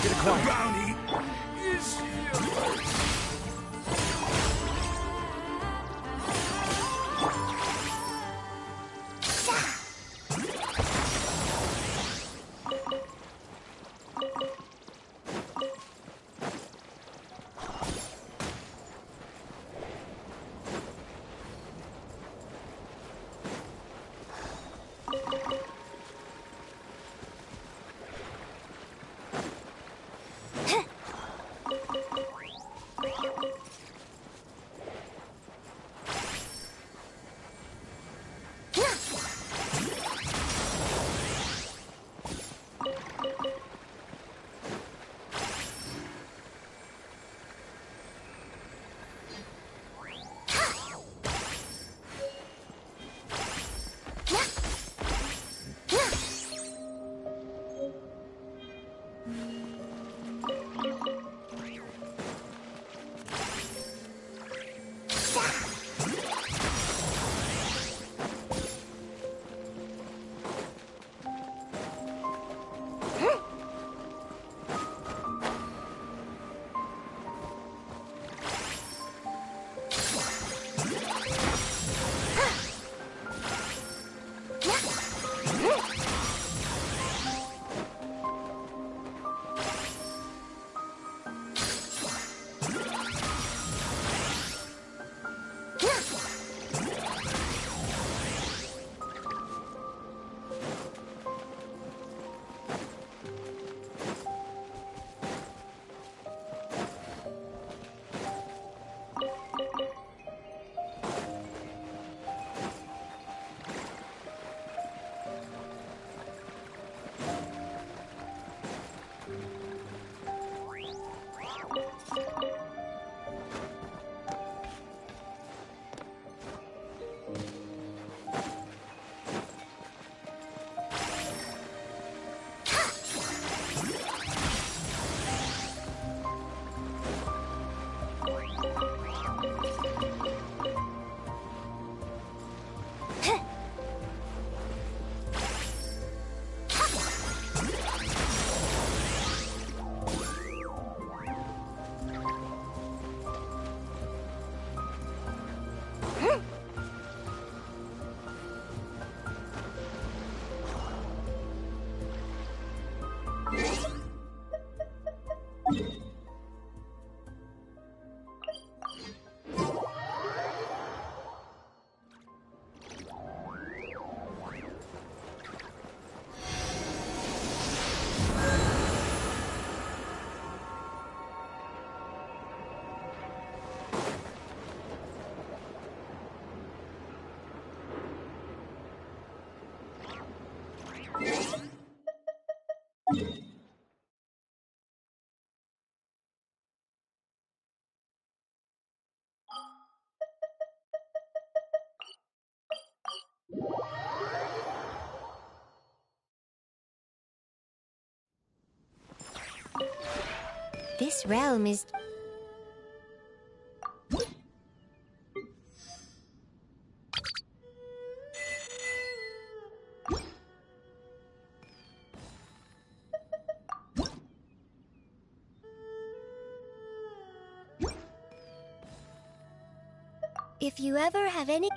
get a coin. Brownie is here. This realm is... If you ever have any...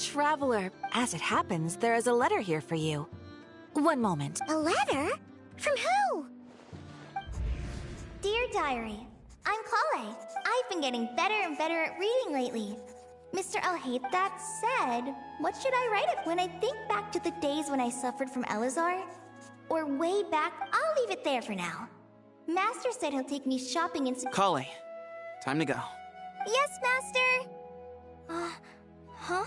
Traveler, as it happens, there is a letter here for you. One moment. A letter? From who? Dear Diary, I'm Kale. I've been getting better and better at reading lately. Mr. Alhate, that said, what should I write it when I think back to the days when I suffered from Elazar? Or way back, I'll leave it there for now. Master said he'll take me shopping in... Kale, time to go. Yes, Master! Huh?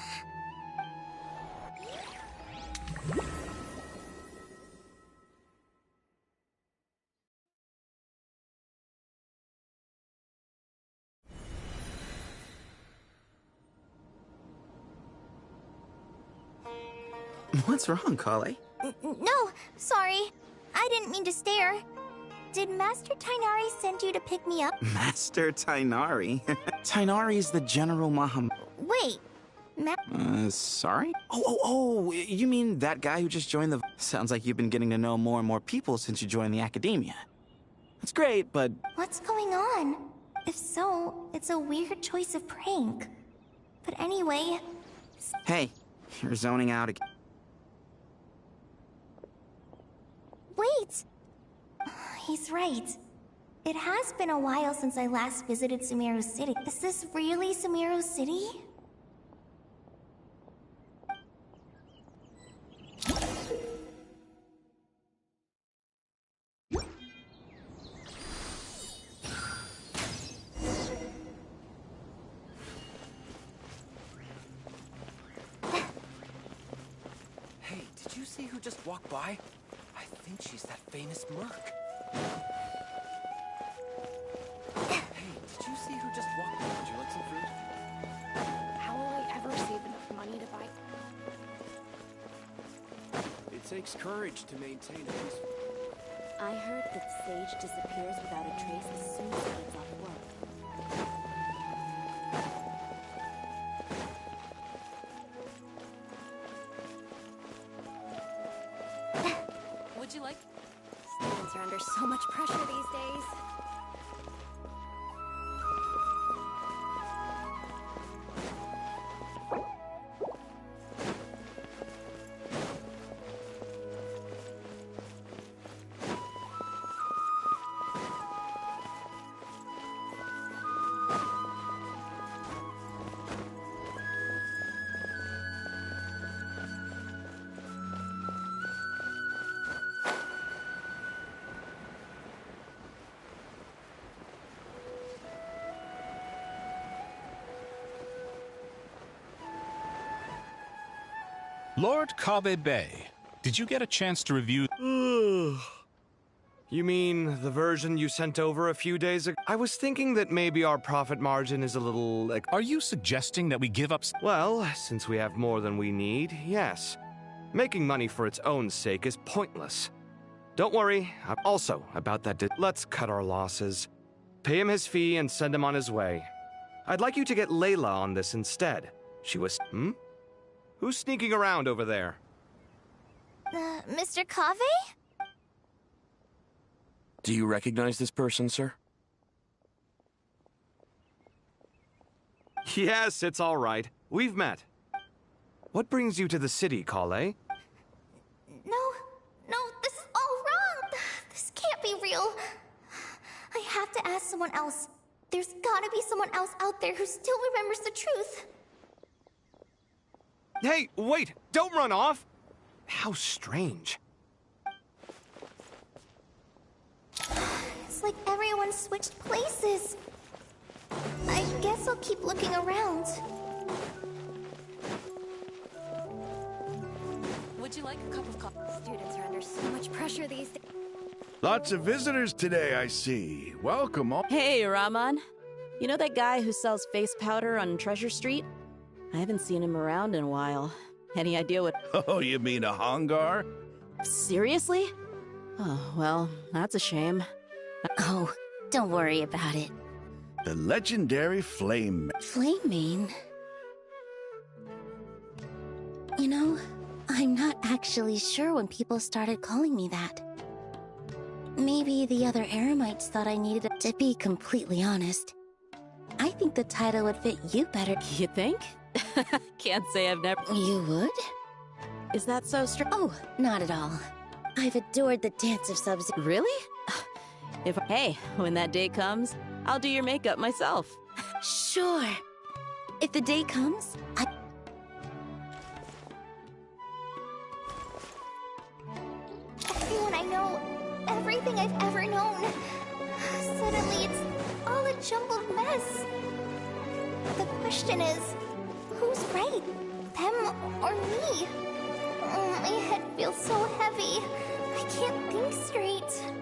What's wrong, Kale? No, sorry. I didn't mean to stare. Did Master Tainari send you to pick me up? Master Tainari? Tainari's the General Maham... Wait, sorry? Oh, you mean that guy who just joined the... Sounds like you've been getting to know more and more people since you joined the academia. That's great, but... What's going on? If so, it's a weird choice of prank. But anyway... Hey, you're zoning out again. Wait! He's right. It has been a while since I last visited Sumeru City. Is this really Sumeru City? Hey, did you see who just walked by? I think she's that famous merc. Hey, did you see who just walked by? Would you like some fruit? How will I ever save enough money to buy? It takes courage to maintain a peaceful... I heard that Sage disappears without a trace as soon as he gets off work. Would you like? Students are under so much pressure these days. Lord Kave Bay, did you get a chance to review... You mean the version you sent over a few days ago? I was thinking that maybe our profit margin is a little... Are you suggesting that we give up... Well, since we have more than we need, yes. Making money for its own sake is pointless. Don't worry. Also, about that... Let's cut our losses. Pay him his fee and send him on his way. I'd like you to get Layla on this instead. She was... Who's sneaking around over there? Mr. Kave? Do you recognize this person, sir? Yes, it's all right. We've met. What brings you to the city, Kale? No, this is all wrong. This can't be real. I have to ask someone else. There's gotta be someone else out there who still remembers the truth. Hey, wait! Don't run off! How strange. It's like everyone switched places. I guess I'll keep looking around. Would you like a cup of coffee? Students are under so much pressure these days. Lots of visitors today, I see. Welcome all. Hey, Rahman. You know that guy who sells face powder on Treasure Street? I haven't seen him around in a while. Any idea what... Oh, you mean a Hongar? Seriously? Oh, well, that's a shame. Oh, don't worry about it. The legendary Flame. Flame Mane? You know, I'm not actually sure when people started calling me that. Maybe the other Eremites thought I needed it. To be completely honest, I think the title would fit you better. You think? Can't say I've never... You would? Is that so Oh, not at all. I've adored the dance of subs. Really? Hey, when that day comes, I'll do your makeup myself. Sure. If the day comes, Everyone I know, everything I've ever known. Suddenly it's all a jumbled mess. The question is, who's right? Them or me? Oh, my head feels so heavy. I can't think straight.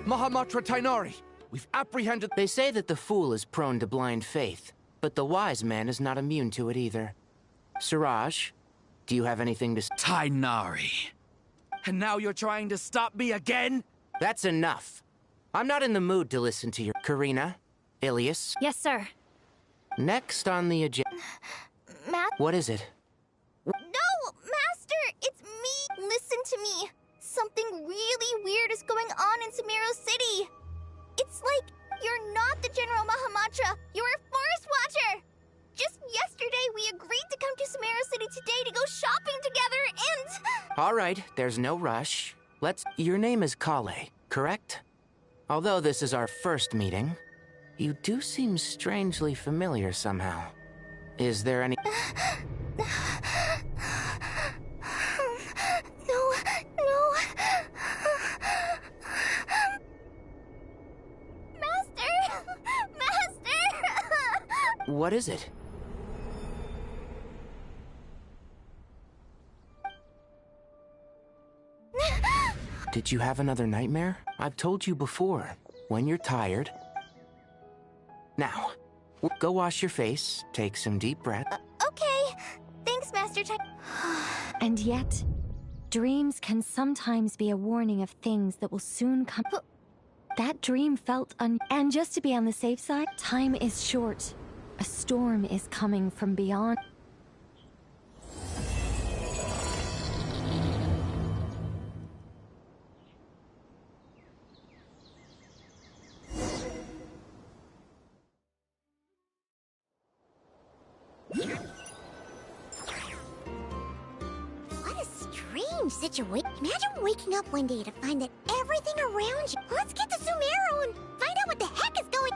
Mahamatra Tainari, we've apprehended... They say that the fool is prone to blind faith, but the wise man is not immune to it either. Suraj, do you have anything to... Tainari. And now you're trying to stop me again? That's enough. I'm not in the mood to listen to your... Karina? Ilias? Yes, sir. Next on the agenda... What is it? No, Master! It's me! Listen to me! Something really weird is going on in Sumeru City! It's like you're not the General Mahamatra, you're a Forest Watcher! Just yesterday we agreed to come to Sumeru City today to go shopping together and... Alright, there's no rush. Your name is Kale, correct? Although this is our first meeting, you do seem strangely familiar somehow. Is there any... No. Master! What is it? Did you have another nightmare? I've told you before, when you're tired... Now, go wash your face, take some deep breath. Okay. Thanks, Master And yet, dreams can sometimes be a warning of things that will soon come. That dream felt And just to be on the safe side, time is short. A storm is coming from beyond. Situation. Imagine waking up one day to find that everything around you... Let's get to Sumeru and find out what the heck is going...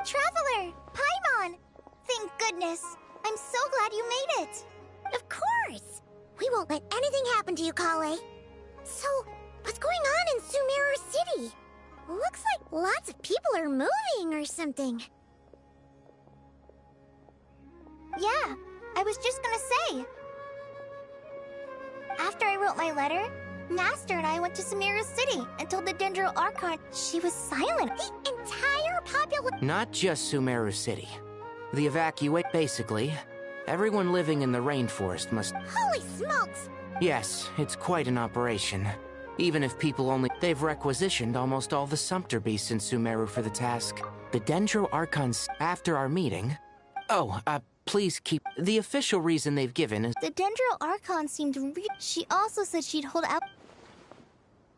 Traveler! Paimon! Thank goodness. I'm so glad you made it. Of course! We won't let anything happen to you, Kale. So, what's going on in Sumeru City? Looks like lots of people are moving or something. Yeah, I was just gonna say. After I wrote my letter, Master and I went to Sumeru City and told the Dendro Archon she was silent. The entire population... Not just Sumeru City. The evacuate... Basically, everyone living in the rainforest must... Holy smokes! Yes, it's quite an operation. Even if people only... They've requisitioned almost all the Sumpter beasts in Sumeru for the task. The Dendro Archons... After our meeting... please keep... The official reason they've given is... The Dendro Archon seemed She also said she'd hold out...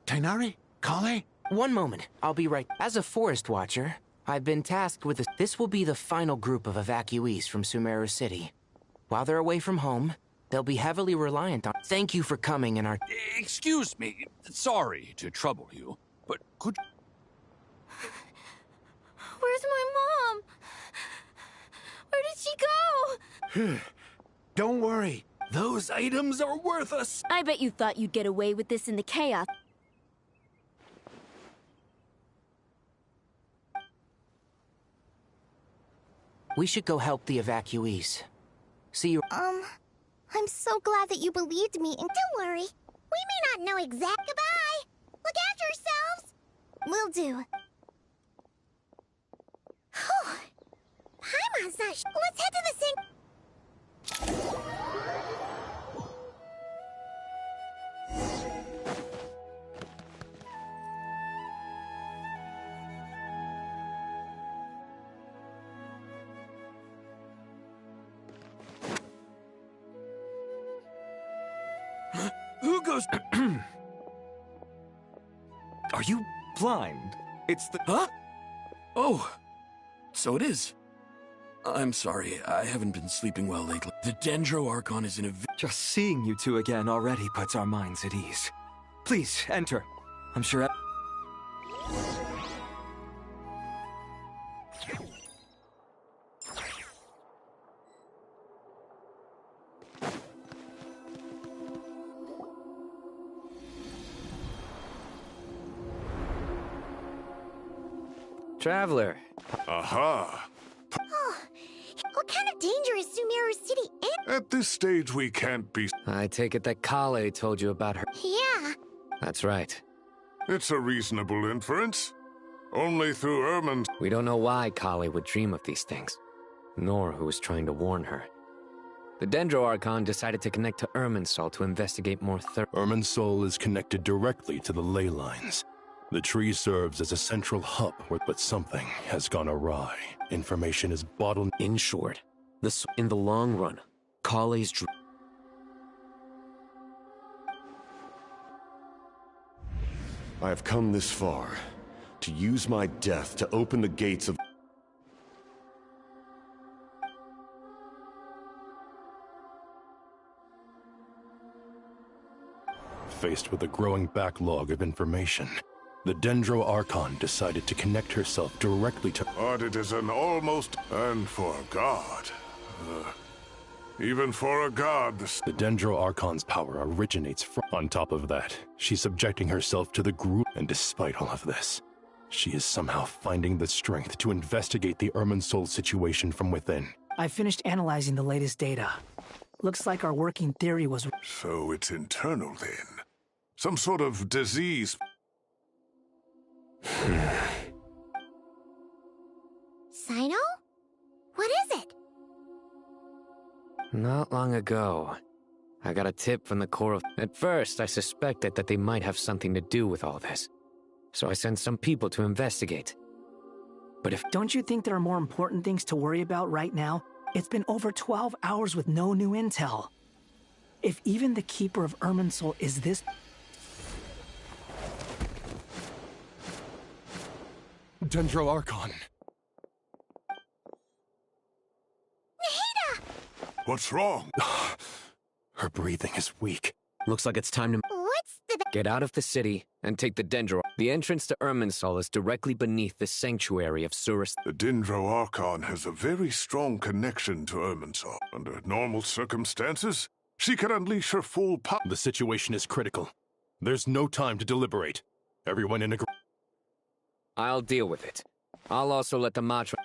Tainari? Kale? One moment, I'll be right... As a Forest Watcher, I've been tasked with... This will be the final group of evacuees from Sumeru City. While they're away from home, They'll be heavily reliant on... Thank you for coming in our... Excuse me. Sorry to trouble you, but could... Where's my mom? Where did she go? Don't worry. Those items are worth us. I bet you thought you'd get away with this in the chaos. We should go help the evacuees. See you... I'm so glad that you believed me and... Don't worry. We may not know exact... Goodbye! Look after yourselves! Will do. Whew. Paimon's not Let's head to the sink... Who goes... Are you blind? It's the... Huh? Oh, so it is. I'm sorry, I haven't been sleeping well lately. The Dendro Archon is in a... Just seeing you two again already puts our minds at ease. Please, enter. I'm sure... Traveler. Aha! Oh, what kind of danger is Sumeru City in? At this stage, we can't be... I take it that Kale told you about her. Yeah. That's right. It's a reasonable inference. Only through Ermin's... We don't know why Kale would dream of these things, nor who was trying to warn her. The Dendro Archon decided to connect to Irminsul to investigate more Irminsul is connected directly to the ley lines. The tree serves as a central hub, but something has gone awry. Information is bottled. In short, in the long run, Kale's I have come this far to use my death to open the gates of... Faced with a growing backlog of information, the Dendro Archon decided to connect herself directly to... But it is an almost... And for a god... even for a god... The Dendro Archon's power originates from... On top of that, she's subjecting herself to the group, and despite all of this, she is somehow finding the strength to investigate the Irminsul situation from within. I finished analyzing the latest data. Looks like our working theory was... So it's internal then? Some sort of disease... Sino? What is it? Not long ago, I got a tip from the core of... At first, I suspected that they might have something to do with all this. So I sent some people to investigate. But if... Don't you think there are more important things to worry about right now? It's been over 12 hours with no new intel. If even the Keeper of Irminsul is this... Dendro Archon. Nahida! What's wrong? Her breathing is weak. Looks like it's time to... What's the... Get out of the city and take the Dendro. The entrance to Irminsul is directly beneath the sanctuary of Surus. The Dendro Archon has a very strong connection to Irminsul. Under normal circumstances, she can unleash her full power. The situation is critical. There's no time to deliberate. Everyone in agreement. I'll deal with it. I'll also let the Matra...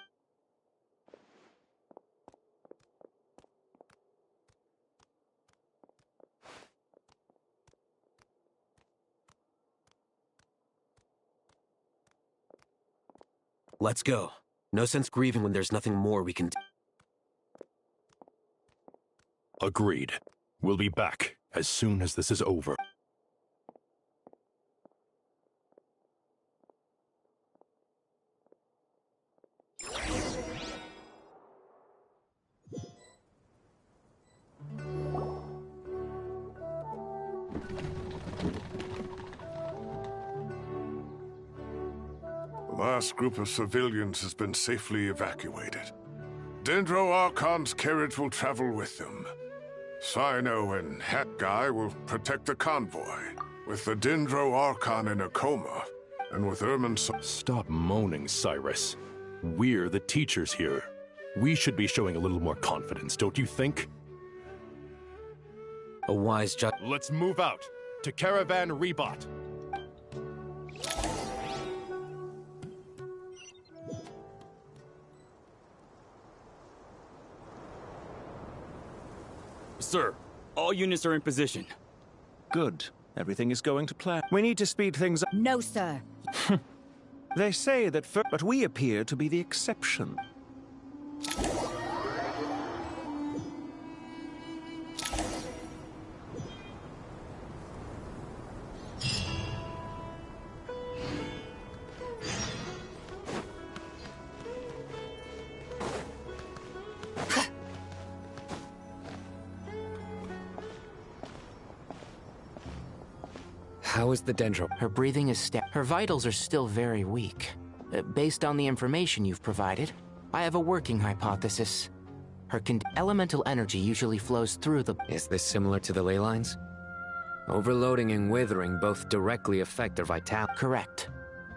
Let's go. No sense grieving when there's nothing more we can do. Agreed. We'll be back as soon as this is over. The last group of civilians has been safely evacuated. Dendro Archon's carriage will travel with them. Sino and Hat Guy will protect the convoy, with the Dendro Archon in a coma, and with Irminsul. Stop moaning, Cyrus. We're the teachers here. We should be showing a little more confidence, don't you think? A wise judge. Let's move out to Caravan Rebot. Sir, all units are in position. Good. Everything is going to plan. We need to speed things up. No, sir. They say that but we appear to be the exception. How is the Dendro? Her breathing is her vitals are still very weak. Based on the information you've provided, I have a working hypothesis. Her elemental energy usually flows through the... Is this similar to the ley lines? Overloading and withering both directly affect their vitality. Correct.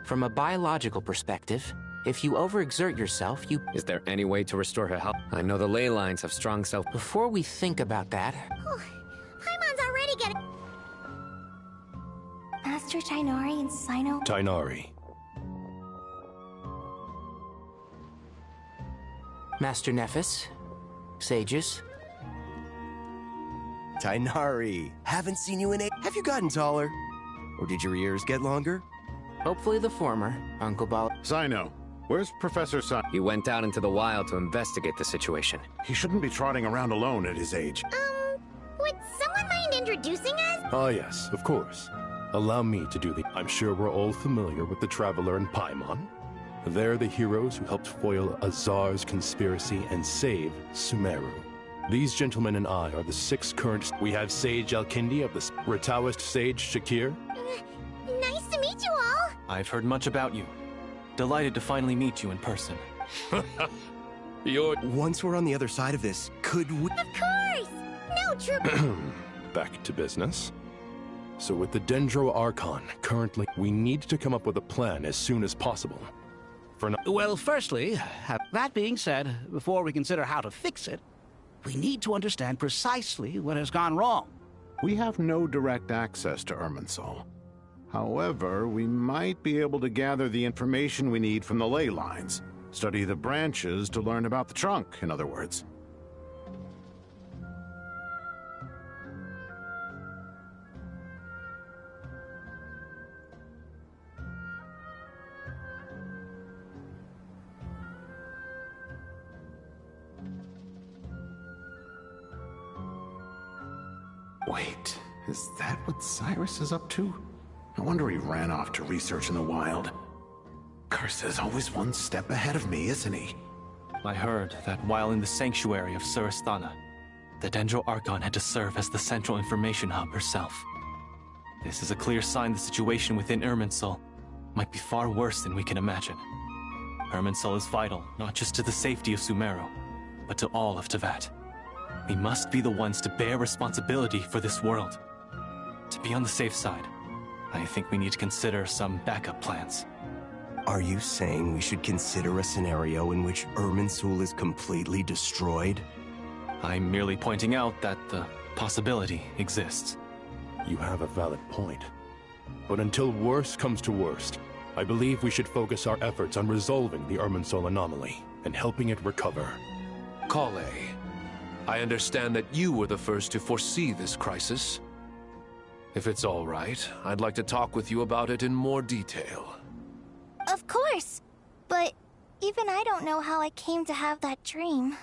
From a biological perspective, if you overexert yourself, you... Is there any way to restore her health? I know the ley lines have strong self... Before we think about that... Paimon's already getting... Master Tighnari and Sino... Tighnari. Master Nephis, sages. Tighnari, haven't seen you in a... Have you gotten taller? Or did your ears get longer? Hopefully the former, Uncle Bal. Sino, where's Professor Sino? He went out into the wild to investigate the situation. He shouldn't be trotting around alone at his age. Would someone mind introducing us? Ah, yes, of course. Allow me to do the... I'm sure we're all familiar with the Traveler and Paimon. They're the heroes who helped foil Azar's conspiracy and save Sumeru. These gentlemen and I are the 6 current... We have Sage Alkindi of the Rataoist Sage Shakir. Nice to meet you all. I've heard much about you. Delighted to finally meet you in person. Once we're on the other side of this, could we... Of course! No trouble. Back to business. So with the Dendro Archon, currently, we need to come up with a plan as soon as possible. Well, firstly, that being said, before we consider how to fix it, we need to understand precisely what has gone wrong. We have no direct access to Irminsul. However, we might be able to gather the information we need from the ley lines. Study the branches to learn about the trunk, in other words. Wait, is that what Cyrus is up to? No wonder he ran off to research in the wild. Curse always one step ahead of me, isn't he? I heard that while in the sanctuary of Surasthana, the Dendro Archon had to serve as the central information hub herself. This is a clear sign the situation within Irminsul might be far worse than we can imagine. Irminsul is vital, not just to the safety of Sumeru, but to all of Teyvat. We must be the ones to bear responsibility for this world. To be on the safe side, I think we need to consider some backup plans. Are you saying we should consider a scenario in which Irminsul is completely destroyed? I'm merely pointing out that the possibility exists. You have a valid point. But until worst comes to worst, I believe we should focus our efforts on resolving the Irminsul anomaly and helping it recover. Kale, I understand that you were the first to foresee this crisis. If it's all right, I'd like to talk with you about it in more detail. Of course, but even I don't know how I came to have that dream.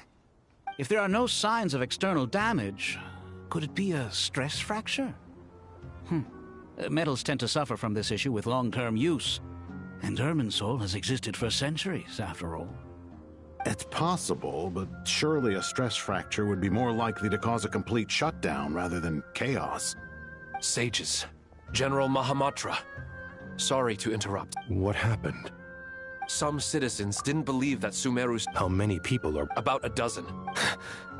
If there are no signs of external damage, could it be a stress fracture? Metals tend to suffer from this issue with long-term use, and Irminsul has existed for centuries, after all. It's possible, but surely a stress fracture would be more likely to cause a complete shutdown rather than chaos. Sages, General Mahamatra, sorry to interrupt. What happened? Some citizens didn't believe that Sumeru's... How many people are... About a dozen.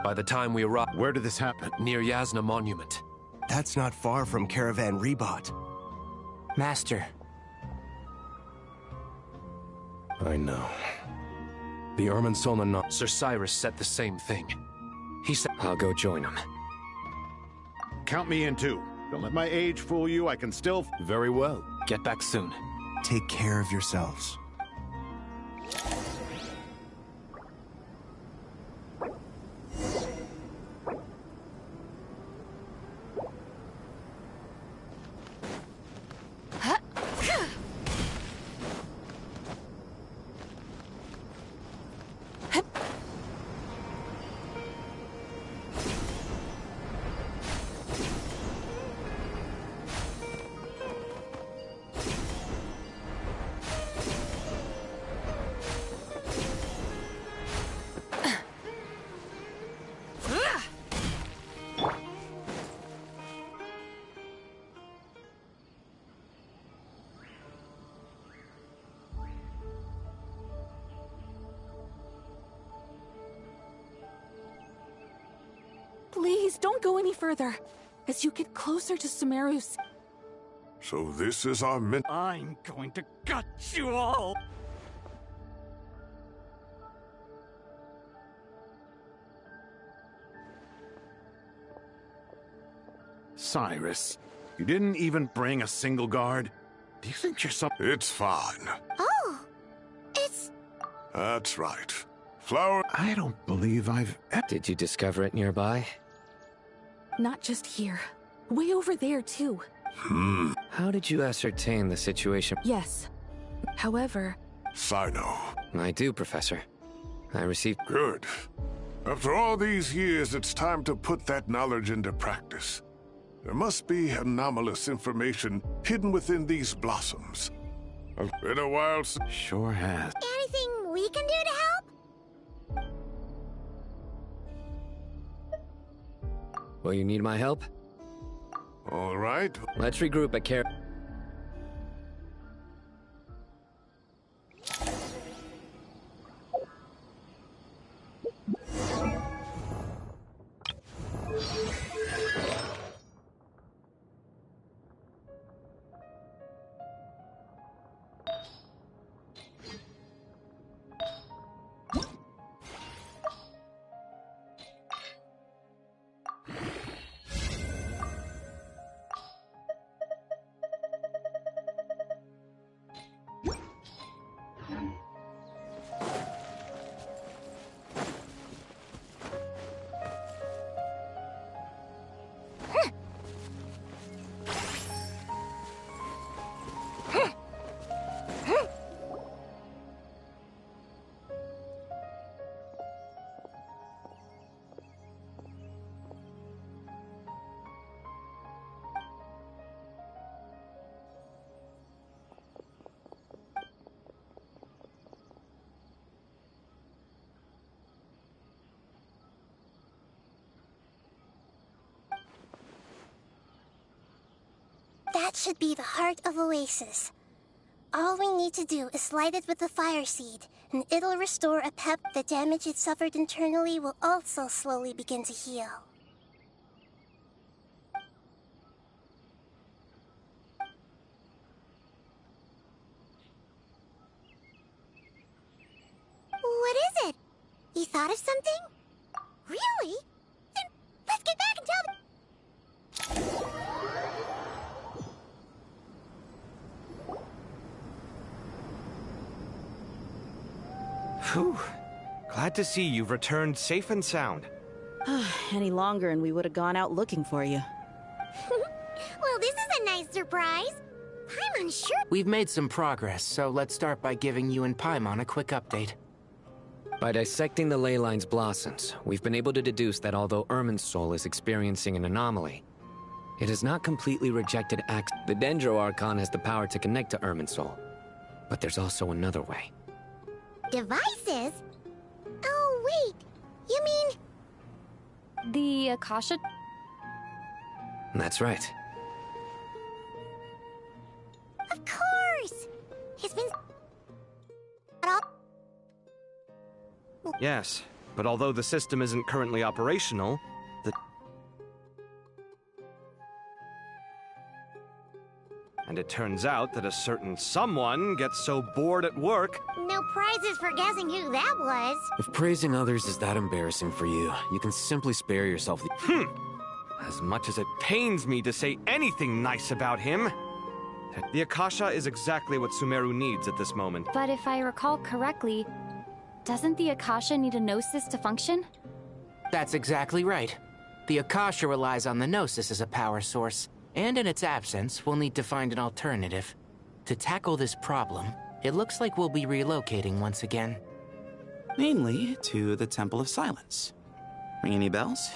By the time we arrived... Where did this happen? Near Yasna Monument. That's not far from Caravan Rebot. Master. I know. The Irminsul and not... Sir Cyrus said the same thing. He said... I'll go join him. Count me in too. Don't let my age fool you, I can still... Very well. Get back soon. Take care of yourselves. Please, don't go any further. As you get closer to Sumeru's... So this is our min- I'm going to gut you all! Cyrus, you didn't even bring a single guard? Do you think you're some... It's fine. Oh, it's... That's right. Flower... I don't believe I've... Did you discover it nearby? Not just here. Way over there, too. How did you ascertain the situation? Yes. However... Sino. I do, Professor. I received... Good. After all these years, it's time to put that knowledge into practice. There must be anomalous information hidden within these blossoms. It's been a while since... Sure has. Anything we can do to help? Will you need my help? All right. Let's regroup at Car... That should be the heart of Oasis. All we need to do is light it with the fire seed, and it'll restore a pep. The damage it suffered internally will also slowly begin to heal. What is it? You thought of something? Really? Then let's get back and tell them. Phew. Glad to see you've returned safe and sound. Any longer and we would have gone out looking for you. Well, this is a nice surprise. I'm unsure. We've made some progress, so let's start by giving you and Paimon a quick update. By dissecting the ley line's blossoms, we've been able to deduce that although Irminsul is experiencing an anomaly, it has not completely rejected access. The Dendro Archon has the power to connect to Irminsul, but there's also another way. Devices? Oh, wait. You mean... The Akasha? That's right. Of course! It's been... Yes, but although the system isn't currently operational, And it turns out that a certain someone gets so bored at work. No prizes for guessing who that was. If praising others is that embarrassing for you, you can simply spare yourself the— As much as it pains me to say anything nice about him, the Akasha is exactly what Sumeru needs at this moment. But if I recall correctly, doesn't the Akasha need a Gnosis to function? That's exactly right. The Akasha relies on the Gnosis as a power source, and in its absence, we'll need to find an alternative. To tackle this problem, it looks like we'll be relocating once again. Namely, to the Temple of Silence. Ring any bells?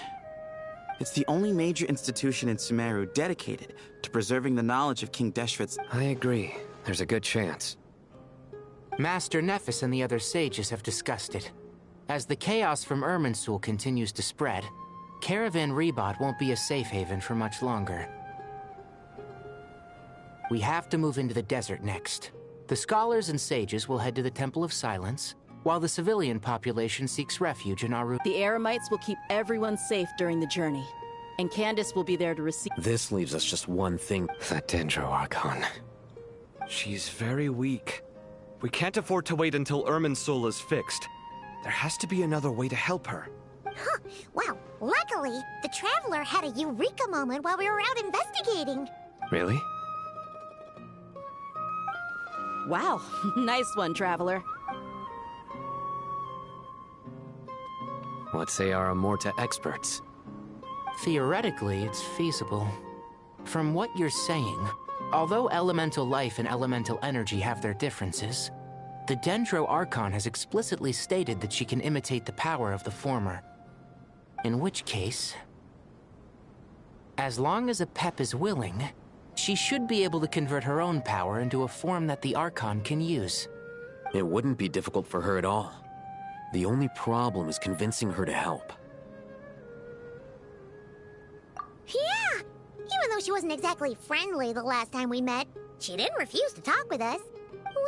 It's the only major institution in Sumeru dedicated to preserving the knowledge of King Deshret's— I agree. There's a good chance. Master Nephis and the other sages have discussed it. As the chaos from Irminsul continues to spread, Caravan Rebot won't be a safe haven for much longer. We have to move into the desert next. The scholars and sages will head to the Temple of Silence, while the civilian population seeks refuge in Aru. The Eremites will keep everyone safe during the journey, and Candace will be there to receive— This leaves us just one thing. That Dendro Archon. She's very weak. We can't afford to wait until Irminsul is fixed. There has to be another way to help her. Huh. Wow, luckily, the Traveler had a eureka moment while we were out investigating. Really? Wow, nice one, Traveler. What say our Amorta experts? Theoretically, it's feasible. From what you're saying, although elemental life and elemental energy have their differences, the Dendro Archon has explicitly stated that she can imitate the power of the former. In which case, as long as Apep is willing, she should be able to convert her own power into a form that the Archon can use. It wouldn't be difficult for her at all. The only problem is convincing her to help. Yeah! Even though she wasn't exactly friendly the last time we met, she didn't refuse to talk with us.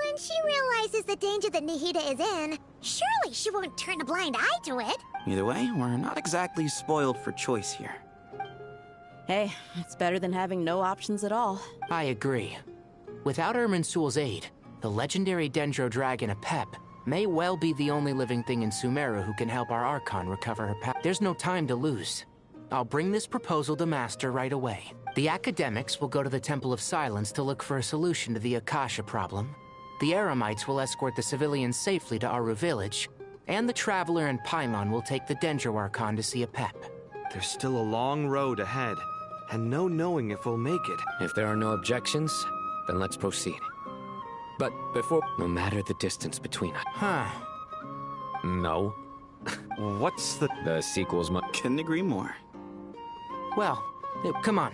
When she realizes the danger that Nihida is in, surely she won't turn a blind eye to it. Either way, we're not exactly spoiled for choice here. Hey, it's better than having no options at all. I agree. Without Irminsul's aid, the legendary Dendro Dragon Apep may well be the only living thing in Sumeru who can help our Archon recover her power. There's no time to lose. I'll bring this proposal to Master right away. The academics will go to the Temple of Silence to look for a solution to the Akasha problem. The Eremites will escort the civilians safely to Aru Village, and the Traveler and Paimon will take the Dendro Archon to see Apep. There's still a long road ahead, and no knowing if we'll make it. If there are no objections, then let's proceed. But before— no matter the distance between us. Huh. No. What's the— The sequel's Couldn't agree more. Well, come on.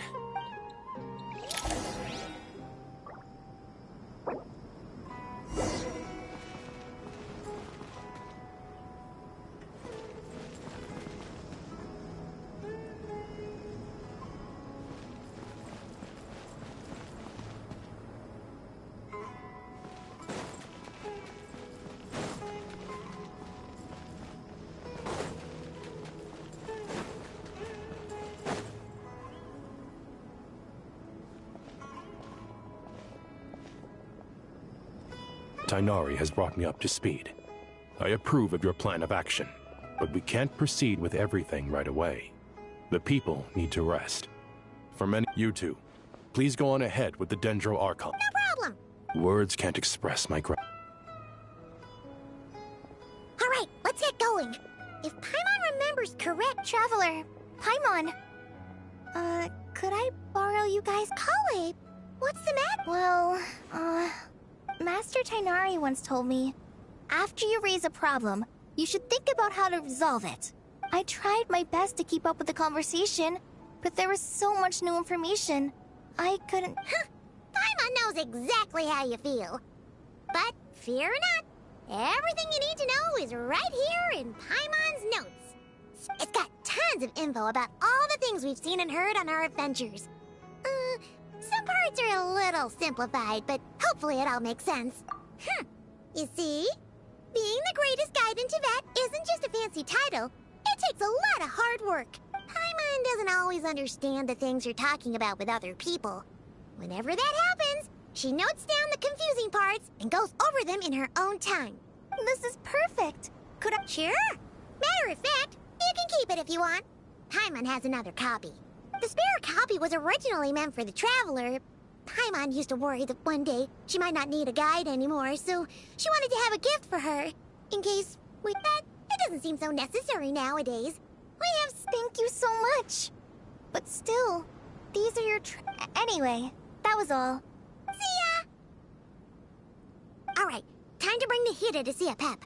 Tighnari has brought me up to speed. I approve of your plan of action, but we can't proceed with everything right away. The people need to rest. For many— You two, please go on ahead with the Dendro Archon. No problem! Words can't express my Alright, let's get going. If Paimon remembers correct— Traveler, Paimon. Could I borrow you guys' Kale, what's the matter? Well, Master Tighnari once told me, after you raise a problem, you should think about how to resolve it. I tried my best to keep up with the conversation, but there was so much new information. I couldn't— Paimon knows exactly how you feel. But fear not, everything you need to know is right here in Paimon's notes. It's got tons of info about all the things we've seen and heard on our adventures. Some parts are a little simplified, but hopefully it all makes sense. You see? Being the greatest guide in Tibet isn't just a fancy title. It takes a lot of hard work. Paimon doesn't always understand the things you're talking about with other people. Whenever that happens, she notes down the confusing parts and goes over them in her own time. This is perfect. Could I? Sure. Matter of fact, you can keep it if you want. Paimon has another copy. The spare copy was originally meant for the Traveler. Paimon used to worry that one day she might not need a guide anymore, so she wanted to have a gift for her. In case we... But it doesn't seem so necessary nowadays. We have... Thank you so much. But still, these are your Anyway, that was all. See ya! Alright, time to bring the Hida to see a Pep.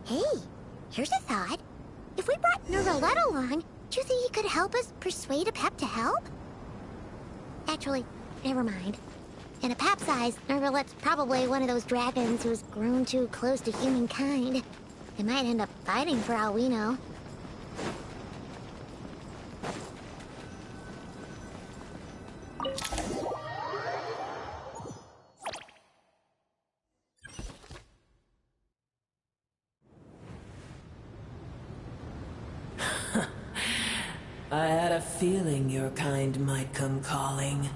Hey, here's a thought. If we brought Nervalette along, do you think he could help us persuade a Pep to help? Actually, never mind. In a Pep's eyes, Nervalette's probably one of those dragons who's grown too close to humankind. They might end up fighting for all we know. I had a feeling your kind might come calling.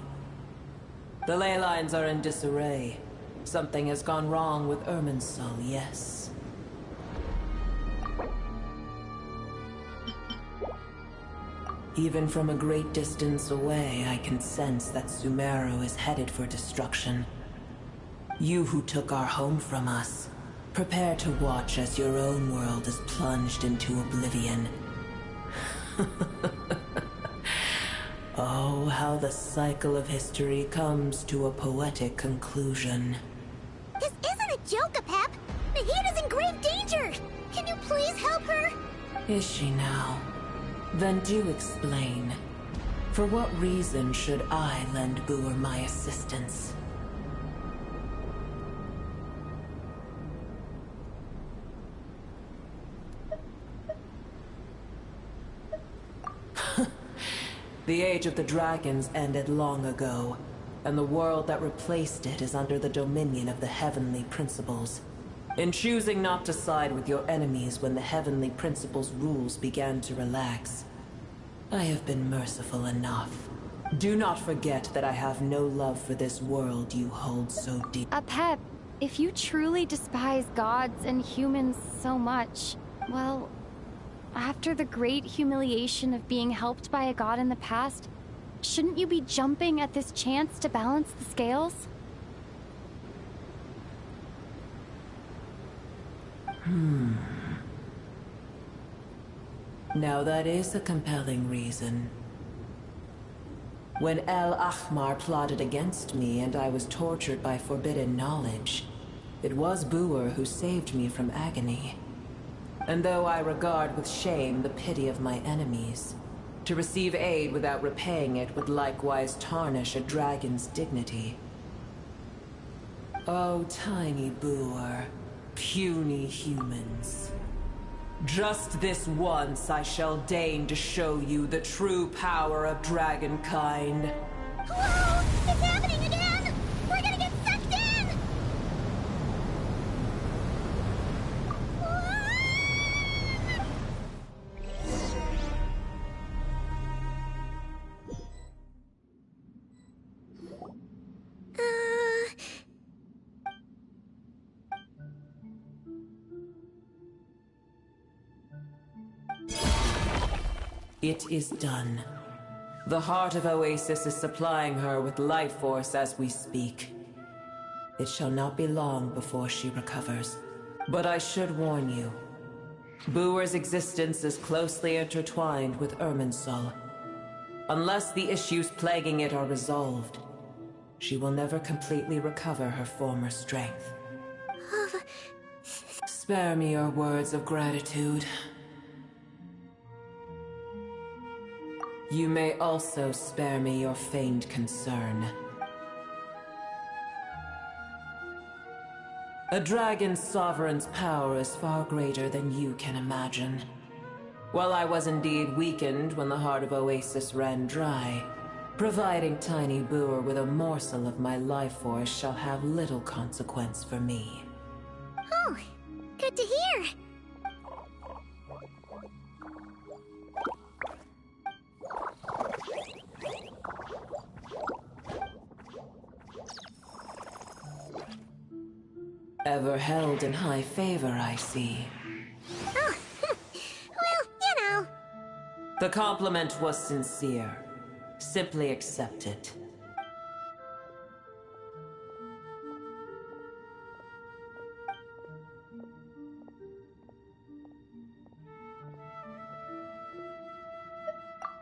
The ley lines are in disarray. Something has gone wrong with Irminsul, yes. Even from a great distance away, I can sense that Sumeru is headed for destruction. You who took our home from us, prepare to watch as your own world is plunged into oblivion. Oh, how the cycle of history comes to a poetic conclusion. This isn't a joke, Pep! Nahida's in grave danger! Can you please help her? Is she now? Then do explain. For what reason should I lend Boer my assistance? The Age of the Dragons ended long ago, and the world that replaced it is under the dominion of the Heavenly Principles. In choosing not to side with your enemies when the Heavenly Principles' rules began to relax, I have been merciful enough. Do not forget that I have no love for this world you hold so dear. Pep, if you truly despise gods and humans so much, well, after the great humiliation of being helped by a god in the past, shouldn't you be jumping at this chance to balance the scales? Now that is a compelling reason. When El Ahmar plotted against me and I was tortured by forbidden knowledge, it was Boer who saved me from agony. And though I regard with shame the pity of my enemies, to receive aid without repaying it would likewise tarnish a dragon's dignity. Oh, tiny Boer, puny humans. Just this once I shall deign to show you the true power of dragonkind. Whoa! It's happening again! We're gonna get sucked in! It is done. The heart of Oasis is supplying her with life force as we speak. It shall not be long before she recovers. But I should warn you. Boer's existence is closely intertwined with Irminsul. Unless the issues plaguing it are resolved, she will never completely recover her former strength. Spare me your words of gratitude. You may also spare me your feigned concern. A dragon's sovereign's power is far greater than you can imagine. Well, I was indeed weakened when the heart of Oasis ran dry. Providing Tiny Boer with a morsel of my life force shall have little consequence for me. Oh, good to hear. Ever held in high favor, I see. Oh, well, you know. The compliment was sincere. Simply accept it.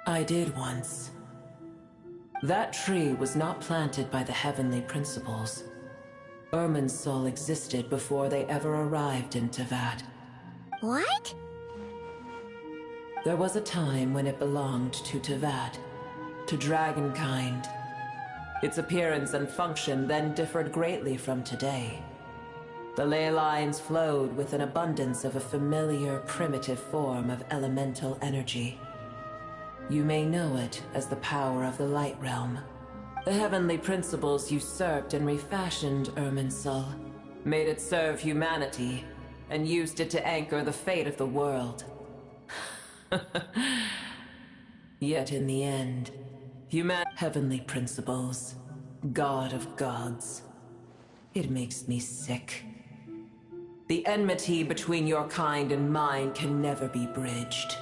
I did once. That tree was not planted by the heavenly principles. Irminsul existed before they ever arrived in Teyvat. What? There was a time when it belonged to Teyvat, to dragonkind. Its appearance and function then differed greatly from today. The ley lines flowed with an abundance of a familiar, primitive form of elemental energy. You may know it as the power of the Light Realm. The heavenly principles usurped and refashioned Irminsul, made it serve humanity, and used it to anchor the fate of the world. Yet in the end, heavenly principles, god of gods. It makes me sick. The enmity between your kind and mine can never be bridged.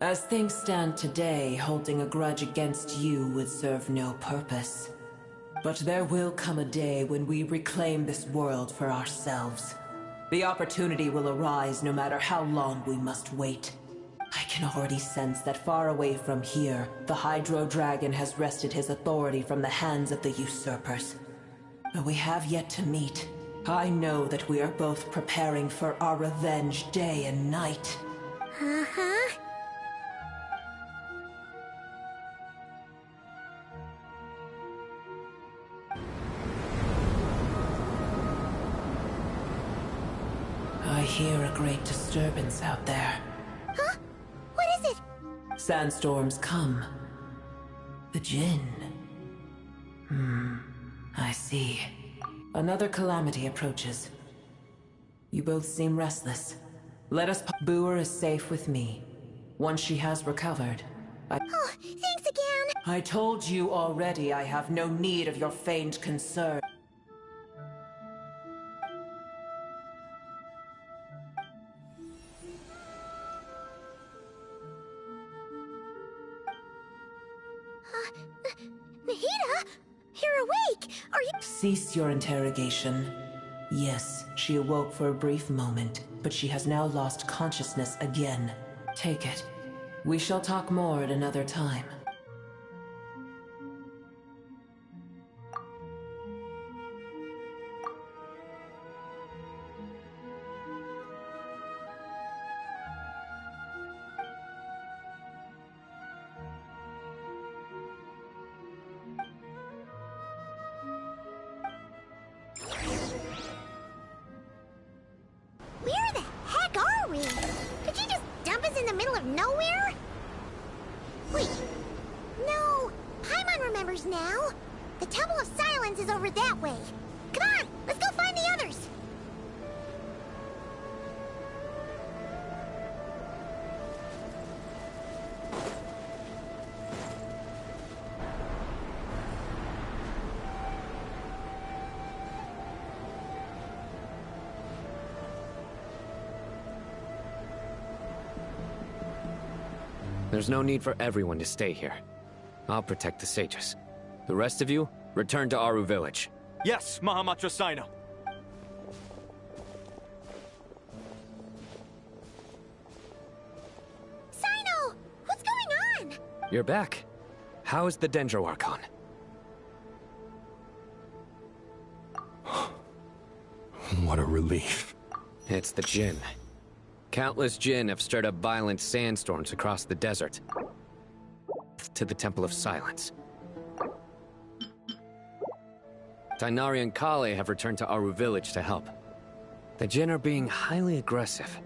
As things stand today, holding a grudge against you would serve no purpose. But there will come a day when we reclaim this world for ourselves. The opportunity will arise no matter how long we must wait. I can already sense that far away from here, the Hydro Dragon has wrested his authority from the hands of the usurpers. But we have yet to meet. I know that we are both preparing for our revenge day and night. Uh-huh. I hear a great disturbance out there. Huh? What is it? Sandstorms come. The Jinn. I see. Another calamity approaches. You both seem restless. Let us... Boer is safe with me. Once she has recovered, Oh, thanks again! I told you already I have no need of your feigned concern. Nahida? You're awake! Are you— Cease your interrogation. Yes, she awoke for a brief moment, but she has now lost consciousness again. Take it. We shall talk more at another time. Where the heck are we? Did you just dump us in the middle of nowhere? Wait. No. Paimon remembers now. The Temple of Silence is over that way. Come on, let's go find the others. There's no need for everyone to stay here. I'll protect the sages. The rest of you, return to Aru village. Yes, Mahamatra Sino. Sino! What's going on? You're back. How is the Dendro Archon? What a relief. It's the Jinn. Countless Jinn have stirred up violent sandstorms across the desert. To the Temple of Silence. Tainari and Kale have returned to Aru village to help. The Jinn are being highly aggressive.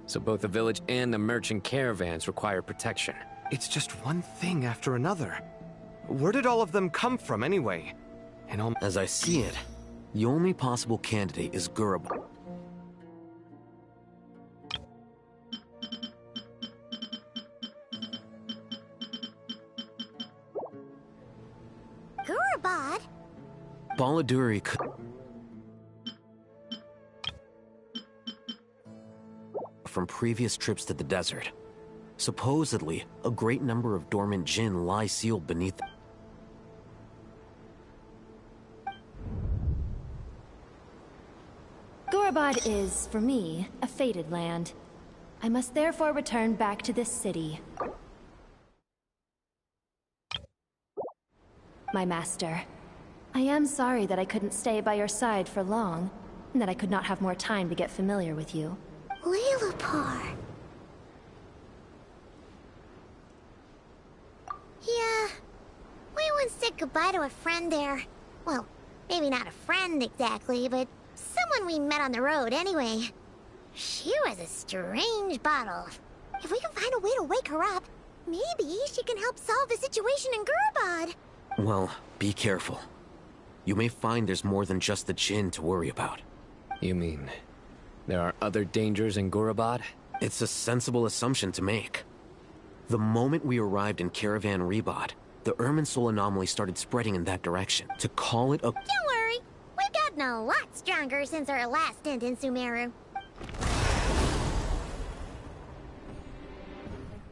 So both the village and the merchant caravans require protection. It's just one thing after another. Where did all of them come from, anyway? And as I see it, the only possible candidate is Gurubad. Gurubad? Baladuri could... from previous trips to the desert. Supposedly, a great number of dormant Jinn lie sealed beneath them. Gurubad is, for me, a fated land. I must therefore return back to this city. My master, I am sorry that I couldn't stay by your side for long, and that I could not have more time to get familiar with you. Leelapar. Yeah, we once said goodbye to a friend there. Well, maybe not a friend exactly, but someone we met on the road anyway. She was a strange bottle. If we can find a way to wake her up, maybe she can help solve the situation in Gurubad. Well, be careful. You may find there's more than just the Jinn to worry about. You mean, there are other dangers in Gurubad? It's a sensible assumption to make. The moment we arrived in Caravan Rebad, the Irminsul anomaly started spreading in that direction. To call it a... Don't worry, we've gotten a lot stronger since our last stint in Sumeru.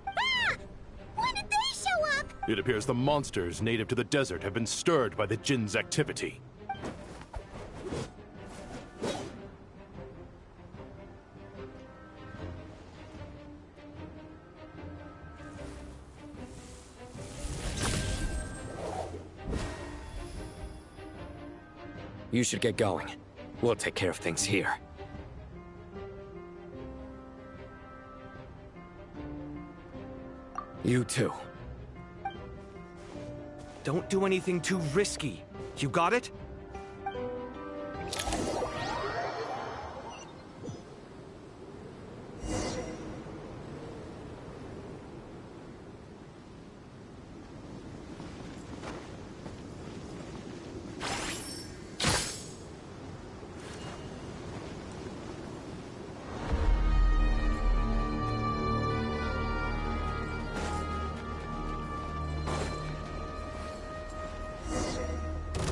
Ah! When did they show up? It appears the monsters native to the desert have been stirred by the Jinn's activity. You should get going. We'll take care of things here. You too. Don't do anything too risky. You got it?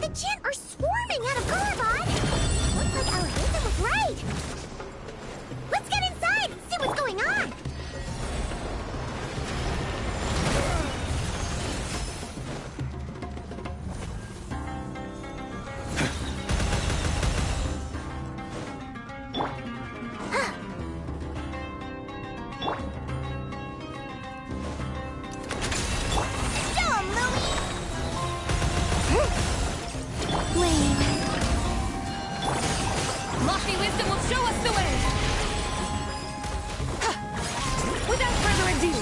The Jinn are swarming out of Gurubad! Looks like Alhazen was right! Let's get inside and see what's going on! Lofty wisdom will show us the way! Without further ado!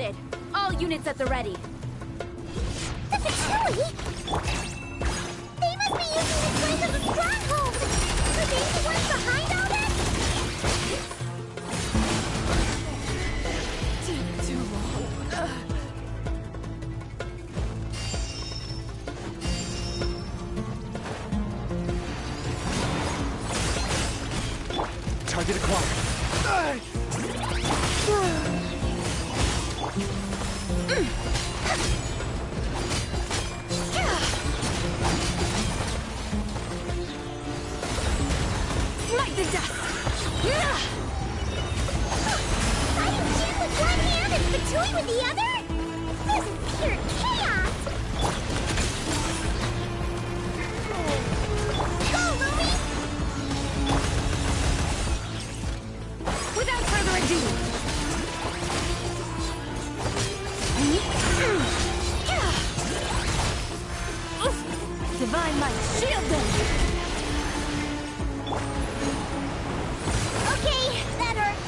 spotted! All units at the ready! The Patchouli? They must be using the strength of the stronghold! Are they the ones behind all this? Too long. Target acquired. Smite the dust! Fighting Jin with one hand and Patchouli with the other? This is pure chaos! Go, Lumi! Without further ado! Divine Might, shield them! Okay, that hurt.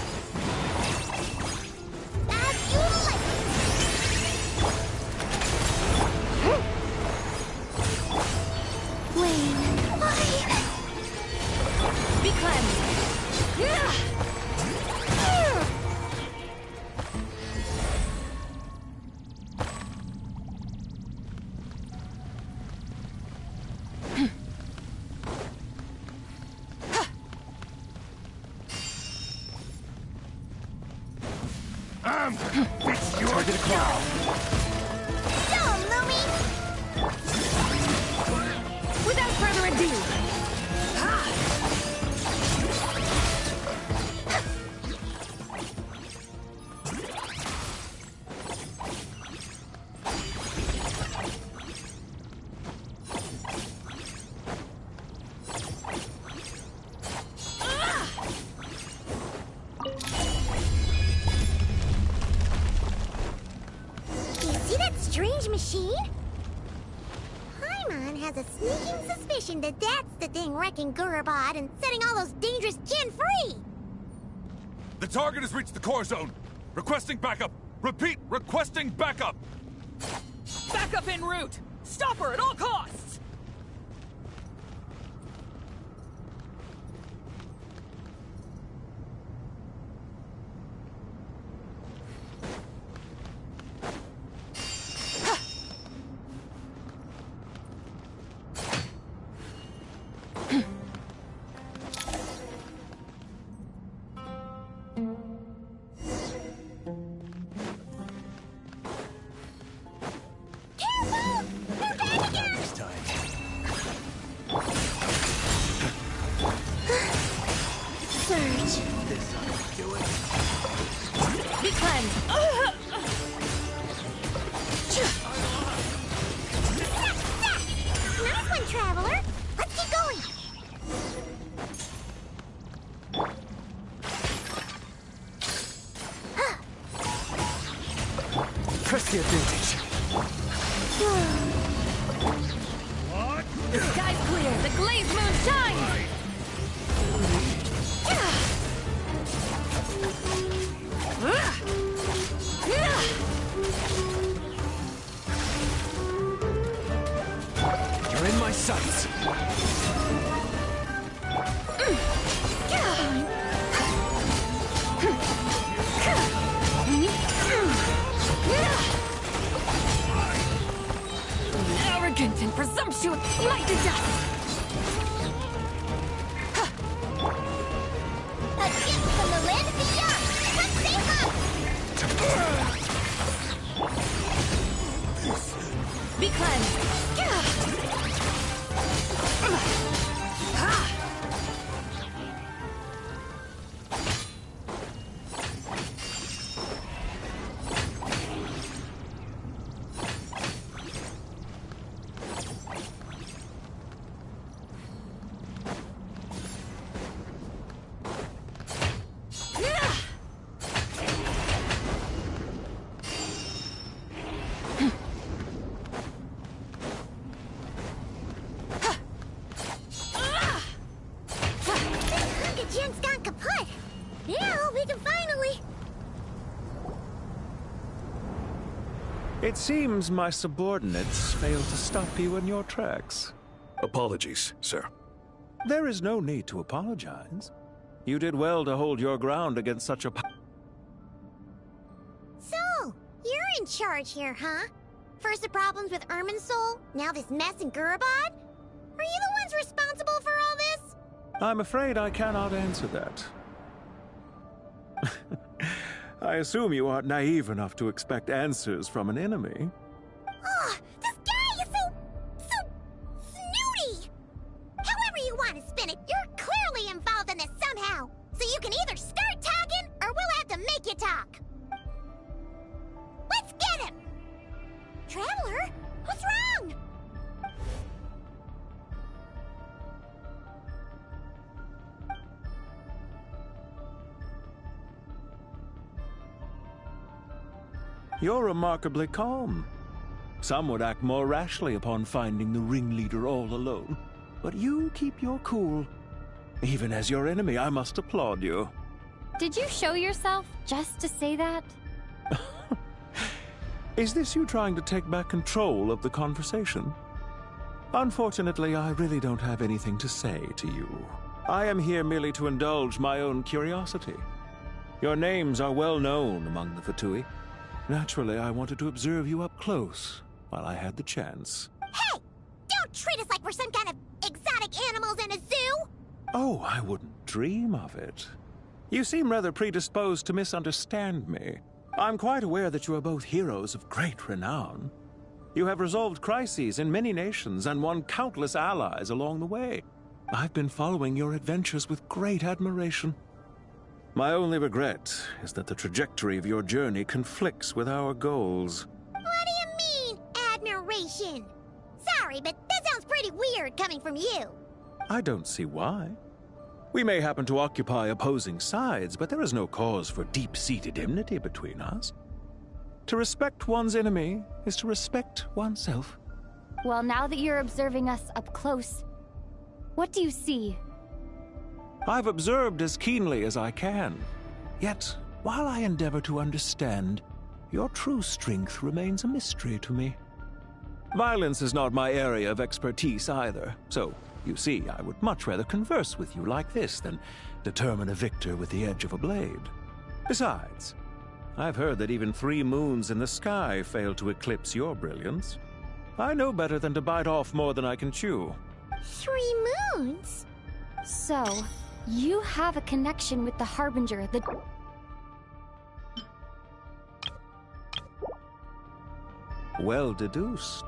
As you like. Flame. Why? Be cleansed! Target acquired. Go, Lumi! Without further ado! You see that strange machine? Paimon has a sneaking suspicion that that's the thing wrecking Gurubad and setting all those dangerous Jin free! The target has reached the core zone. Requesting backup. Repeat, requesting backup. Backup en route! Stop her at all costs! Be cleansed! Nice one, Traveler! Let's get going! Press the advantage. The sky's clear! The glazed moon shines! You're in my sights. Arrogant and presumptuous! Light the dust! A gift from the land of beyond! Come save us! Be cleansed! Jin's gone kaput! Now we can finally... It seems my subordinates failed to stop you in your tracks. Apologies, sir. There is no need to apologize. You did well to hold your ground against such a... So, you're in charge here, huh? First the problems with Irminsul, now this mess in Gurabad? Are you the ones responsible for all this? I'm afraid I cannot answer that. I assume you aren't naive enough to expect answers from an enemy. Ugh, this guy is so snooty! However you want to spin it, you're clearly involved in this somehow. So you can either start talking, or we'll have to make you talk. Let's get him! Traveler, what's wrong? You're remarkably calm. Some would act more rashly upon finding the ringleader all alone. But you keep your cool. Even as your enemy, I must applaud you. Did you show yourself just to say that? Is this you trying to take back control of the conversation? Unfortunately, I really don't have anything to say to you. I am here merely to indulge my own curiosity. Your names are well known among the Fatui. Naturally, I wanted to observe you up close while I had the chance. Hey! Don't treat us like we're some kind of exotic animals in a zoo! Oh, I wouldn't dream of it. You seem rather predisposed to misunderstand me. I'm quite aware that you are both heroes of great renown. You have resolved crises in many nations and won countless allies along the way. I've been following your adventures with great admiration. My only regret is that the trajectory of your journey conflicts with our goals. What do you mean, admiration? Sorry, but that sounds pretty weird coming from you. I don't see why. We may happen to occupy opposing sides, but there is no cause for deep-seated enmity between us. To respect one's enemy is to respect oneself. Well, now that you're observing us up close, what do you see? I've observed as keenly as I can. Yet, while I endeavor to understand, your true strength remains a mystery to me. Violence is not my area of expertise either, so, you see, I would much rather converse with you like this than determine a victor with the edge of a blade. Besides, I've heard that even 3 moons in the sky fail to eclipse your brilliance. I know better than to bite off more than I can chew. 3 moons? So, you have a connection with the Harbinger, the... Well deduced.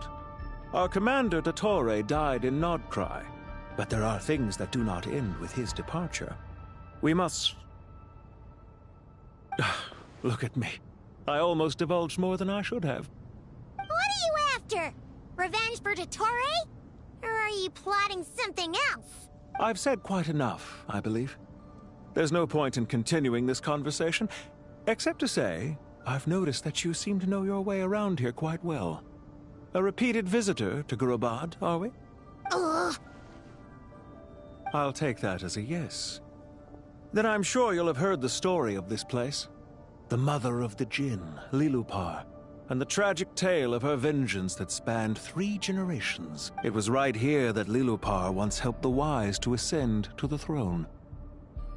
Our commander, Dottore, died in Nodcry, but there are things that do not end with his departure. We must... Look at me. I almost divulged more than I should have. What are you after? Revenge for Dottore? Or are you plotting something else? I've said quite enough, I believe. There's no point in continuing this conversation, except to say, I've noticed that you seem to know your way around here quite well. A repeated visitor to Gurabad, are we? Ugh. I'll take that as a yes. Then I'm sure you'll have heard the story of this place. The mother of the Jinn, Lilupar, and the tragic tale of her vengeance that spanned 3 generations. It was right here that Lilupar once helped the wise to ascend to the throne.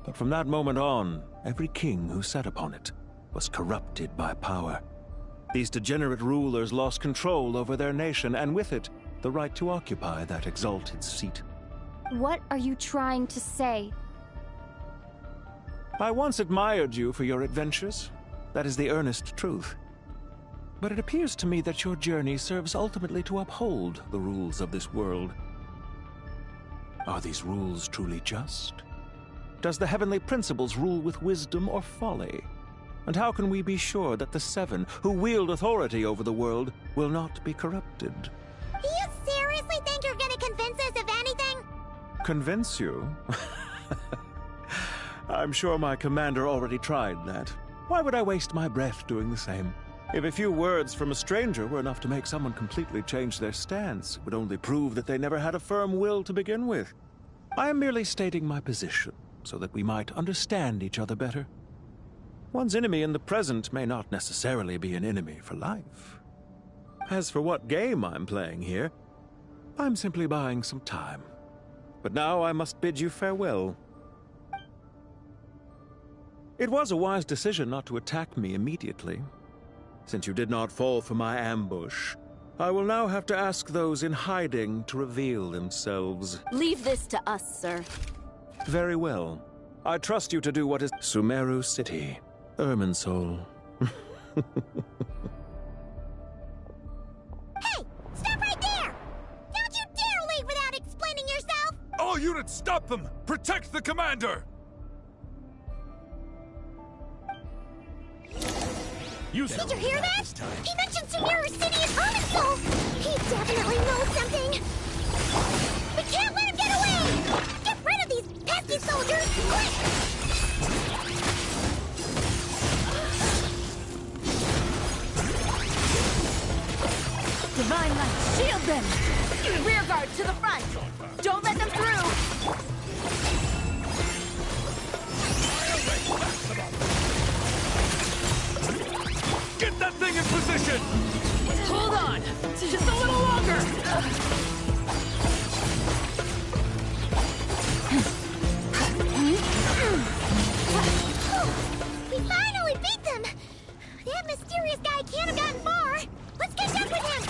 But from that moment on, every king who sat upon it was corrupted by power. These degenerate rulers lost control over their nation, and with it, the right to occupy that exalted seat. What are you trying to say? I once admired you for your adventures. That is the earnest truth. But it appears to me that your journey serves ultimately to uphold the rules of this world. Are these rules truly just? Does the heavenly principles rule with wisdom or folly? And how can we be sure that the 7 who wield authority over the world will not be corrupted? Do you seriously think you're gonna convince us of anything? Convince you? I'm sure my commander already tried that. Why would I waste my breath doing the same? If a few words from a stranger were enough to make someone completely change their stance, it would only prove that they never had a firm will to begin with. I am merely stating my position, so that we might understand each other better. One's enemy in the present may not necessarily be an enemy for life. As for what game I'm playing here, I'm simply buying some time. But now I must bid you farewell. It was a wise decision not to attack me immediately. Since you did not fall for my ambush, I will now have to ask those in hiding to reveal themselves. Leave this to us, sir. Very well. I trust you to do what is Sumeru City, Irminsul. Hey! Stop right there! Don't you dare leave without explaining yourself! All units, stop them! Protect the commander! Did you hear that? He mentioned Sumeru City is Irminsul! He definitely knows something! We can't let him get away! Get rid of these pesky soldiers, quick! Divine Light, shield them! Rear guard to the front! Don't let them through! Get that thing in position! Hold on! Just a little longer! We finally beat them! That mysterious guy can't have gotten far! Let's catch up with him!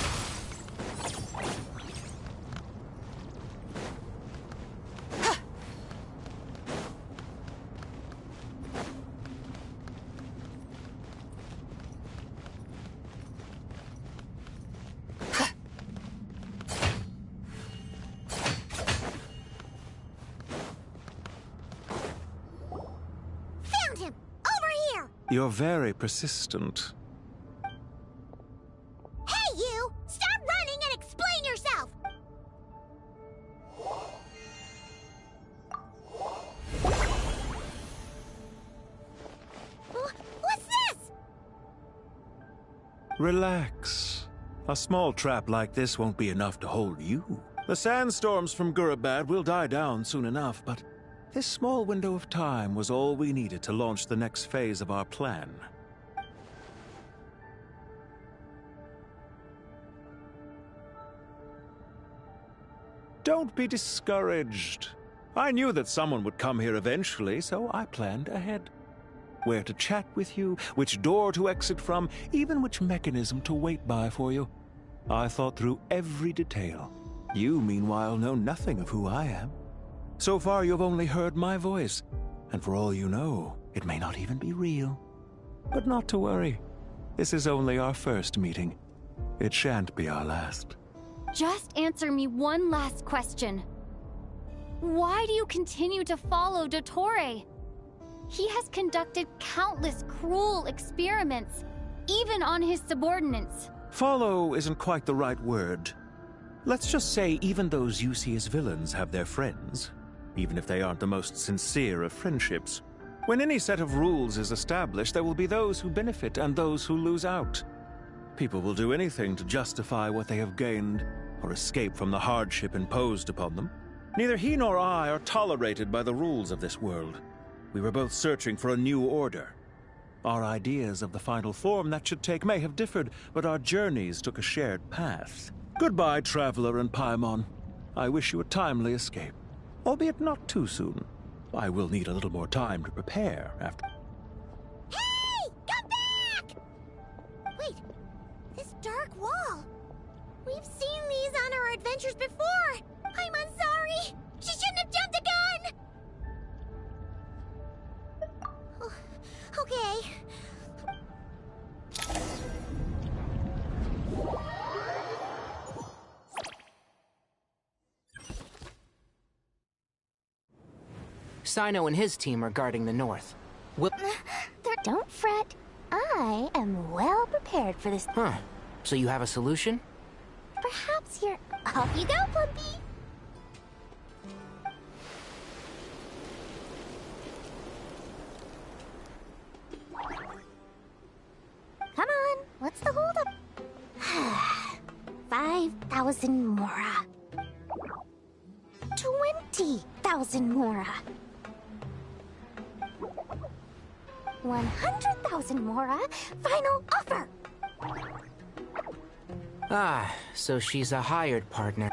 Found him! Over here! You're very persistent. Hey, you! Stop running and explain yourself! What's this? Relax. A small trap like this won't be enough to hold you. The sandstorms from Gurabad will die down soon enough, but this small window of time was all we needed to launch the next phase of our plan. Don't be discouraged. I knew that someone would come here eventually, so I planned ahead. Where to chat with you, which door to exit from, even which mechanism to wait by for you. I thought through every detail. You, meanwhile, know nothing of who I am. So far, you've only heard my voice, and for all you know, it may not even be real. But not to worry. This is only our first meeting. It shan't be our last. Just answer me one last question. Why do you continue to follow Dottore? He has conducted countless cruel experiments, even on his subordinates. Follow isn't quite the right word. Let's just say even those you see as villains have their friends, even if they aren't the most sincere of friendships. When any set of rules is established, there will be those who benefit and those who lose out. People will do anything to justify what they have gained or escape from the hardship imposed upon them. Neither he nor I are tolerated by the rules of this world. We were both searching for a new order. Our ideas of the final form that should take may have differed, but our journeys took a shared path. Goodbye, Traveler and Paimon. I wish you a timely escape, albeit not too soon. I will need a little more time to prepare after... Hey! Come back! Wait, this dark wall. We've seen these on our adventures before. I'm sorry. She shouldn't have jumped the gun. Oh, okay. Sino and his team are guarding the north. Don't fret. I am well prepared for this. Huh. So you have a solution? Perhaps you're... Off you go, Plumpy. Come on, what's the holdup? 5,000 Mora. 20,000 Mora. 100,000 Mora. Final offer. Ah, so she's a hired partner.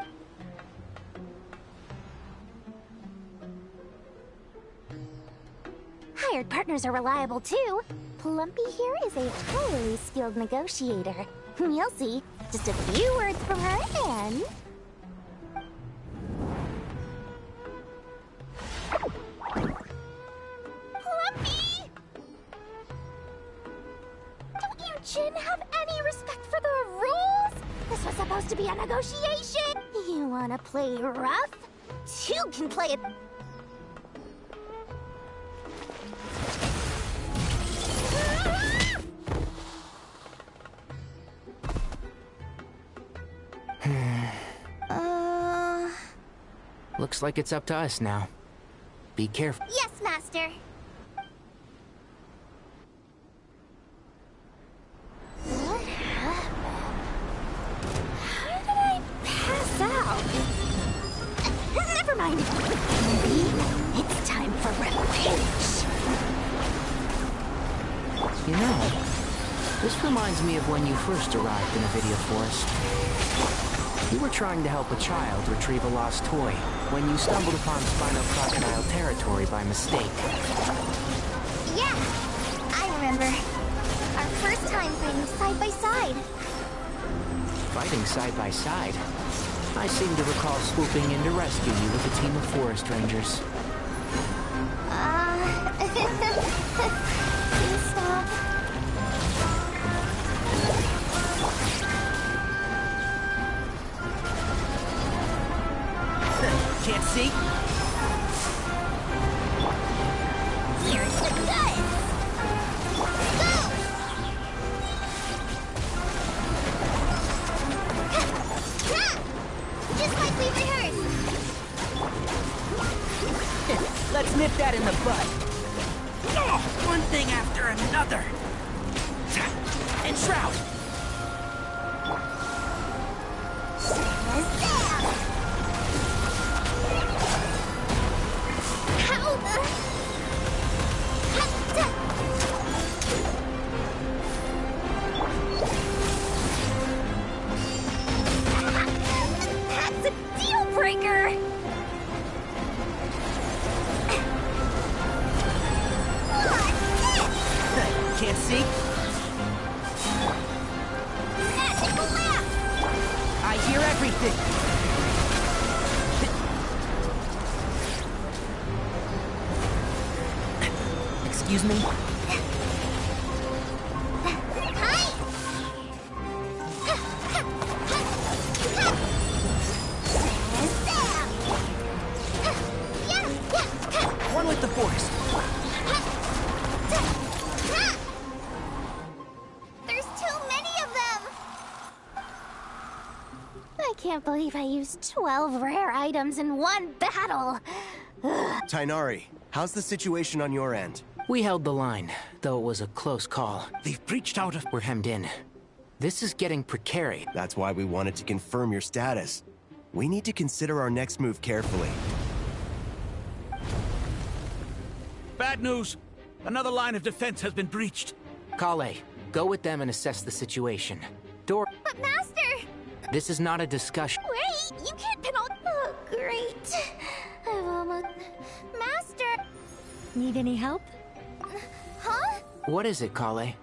Hired partners are reliable too. Plumpy here is a highly skilled negotiator. You'll see. Just a few words from her and... Plumpy! Don't you, Jin, have any respect for the rules? This was supposed to be a negotiation. You wanna play rough? Two can play it. Looks like it's up to us now. Be careful. Yes, Master. What happened? How did I pass out? Never mind. Maybe it's time for revenge. You know, this reminds me of when you first arrived in a video forest. You were trying to help a child retrieve a lost toy when you stumbled upon Spinal Crocodile territory by mistake. Yeah, I remember. Our first time fighting side by side. Fighting side by side? I seem to recall swooping in to rescue you with a team of forest rangers. Please stop. Can't see? Here's the goods! Go! Just like we rehearsed. Let's nip that in the bud. Oh, one thing after another. And Shroud. How the... That's a deal breaker! Can't see? Magical map! I hear everything. Excuse me? One with the forest. There's too many of them! I can't believe I used 12 rare items in one battle! Tainari, how's the situation on your end? We held the line, though it was a close call. They've breached out of... We're hemmed in. This is getting precarious. That's why we wanted to confirm your status. We need to consider our next move carefully. Bad news! Another line of defense has been breached. Kale, go with them and assess the situation. Door... But Master! This is not a discussion. Wait, you can't pin all... Oh, great. I've almost... Master! Need any help? Huh? What is it, Kale?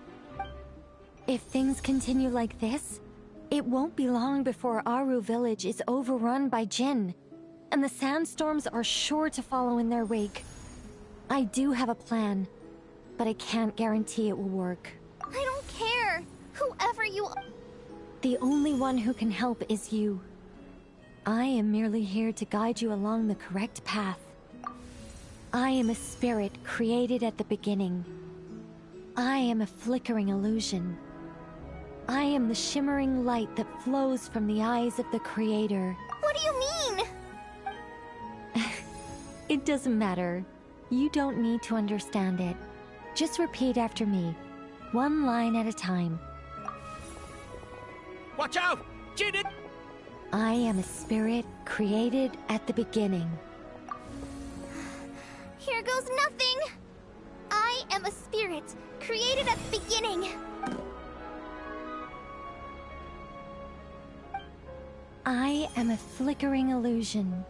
If things continue like this, it won't be long before Aru village is overrun by Jinn, and the sandstorms are sure to follow in their wake. I do have a plan, but I can't guarantee it will work. I don't care. Whoever you are. The only one who can help is you. I am merely here to guide you along the correct path. I am a spirit created at the beginning. I am a flickering illusion. I am the shimmering light that flows from the eyes of the Creator. What do you mean? It doesn't matter. You don't need to understand it. Just repeat after me, one line at a time. Watch out! Jin! I am a spirit created at the beginning. Here goes nothing. I am a spirit created at the beginning. I am a flickering illusion.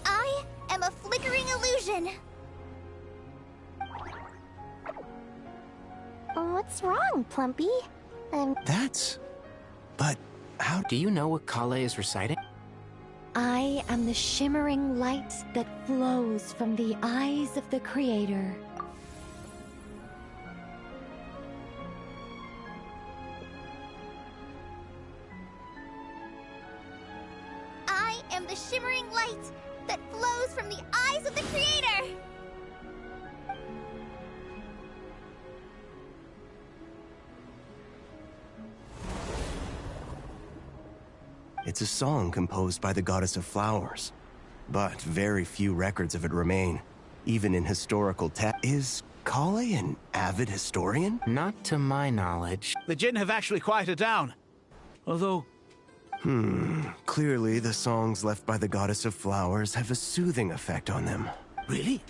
I am a flickering illusion. What's wrong, Plumpy? But how do you know what Kale is reciting? I am the shimmering light that flows from the eyes of the Creator. I am the shimmering light that flows from the eyes of the Creator. It's a song composed by the goddess of flowers, but very few records of it remain, even in historical text. Is Kale an avid historian? Not to my knowledge. The Jinn have actually quieted down. Although... Clearly, the songs left by the goddess of flowers have a soothing effect on them. Really?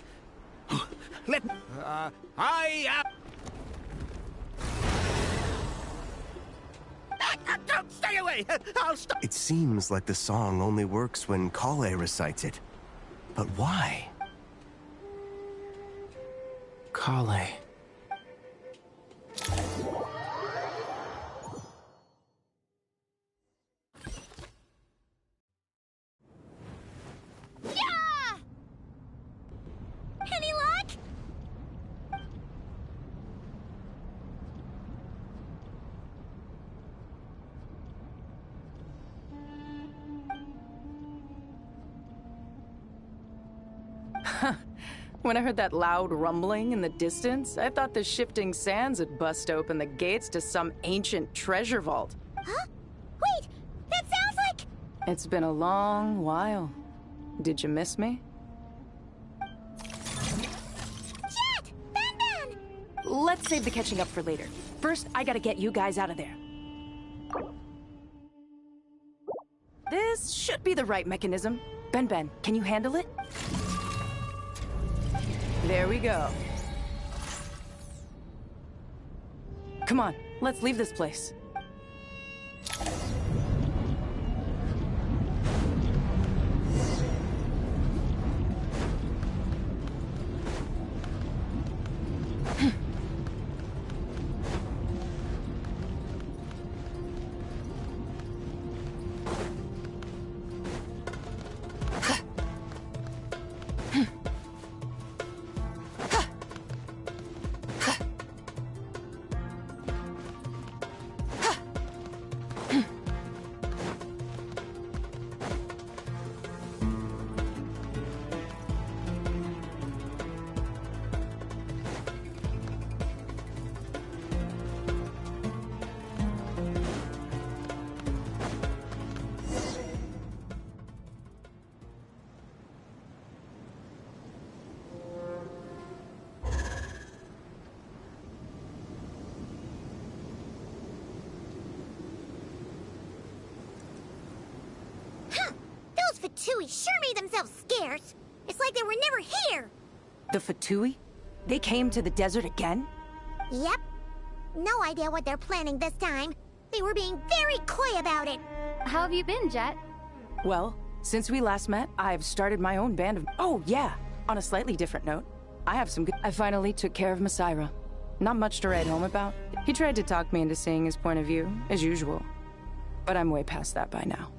Don't stay away! I'll stop! It seems like the song only works when Kale recites it. But why? Kale. Yeah! Any luck? When I heard that loud rumbling in the distance, I thought the shifting sands had bust open the gates to some ancient treasure vault. Huh? Wait! That sounds like... It's been a long while. Did you miss me? Jet! Ben! Let's save the catching up for later. First, I gotta get you guys out of there. This should be the right mechanism. Ben, can you handle it? There we go. Come on, let's leave this place. Fatui sure made themselves scarce. It's like they were never here. The Fatui? They came to the desert again? Yep. No idea what they're planning this time. They were being very coy about it. How have you been, Jet? Well, since we last met, I've started my own band of... Oh, yeah! On a slightly different note, I have some good... I finally took care of Masaira. Not much to write home about. He tried to talk me into seeing his point of view, as usual. But I'm way past that by now.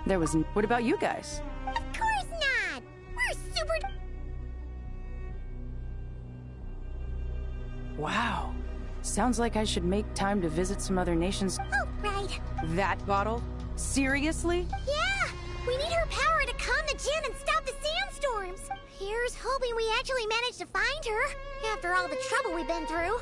There was... What about you guys? Of course not! We're super... Wow. Sounds like I should make time to visit some other nations. Oh, right. That bottle? Seriously? Yeah! We need her power to calm the Jinn and stop the sandstorms. Here's hoping we actually manage to find her, after all the trouble we've been through.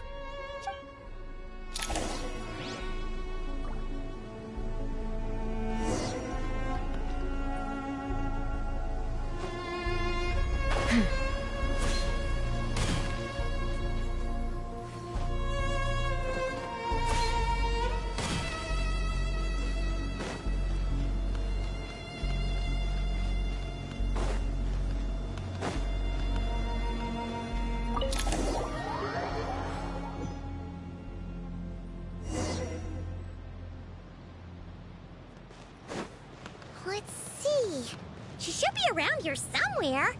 She should be around here somewhere.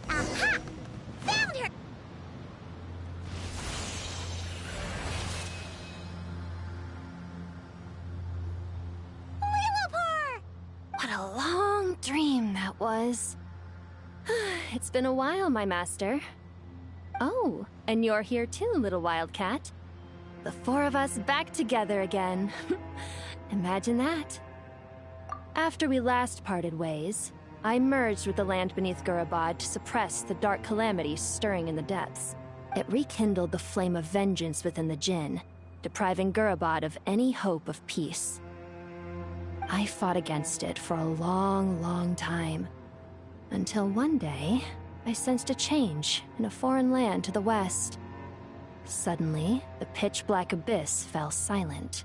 Aha! Found her! Lillipore! What a long dream that was. It's been a while, my master. Oh, and you're here too, little wildcat. The four of us back together again. Imagine that. After we last parted ways, I merged with the land beneath Gurabad to suppress the dark calamities stirring in the depths. It rekindled the flame of vengeance within the Jinn, depriving Gurabad of any hope of peace. I fought against it for a long, long time. Until one day, I sensed a change in a foreign land to the west. Suddenly, the pitch-black abyss fell silent.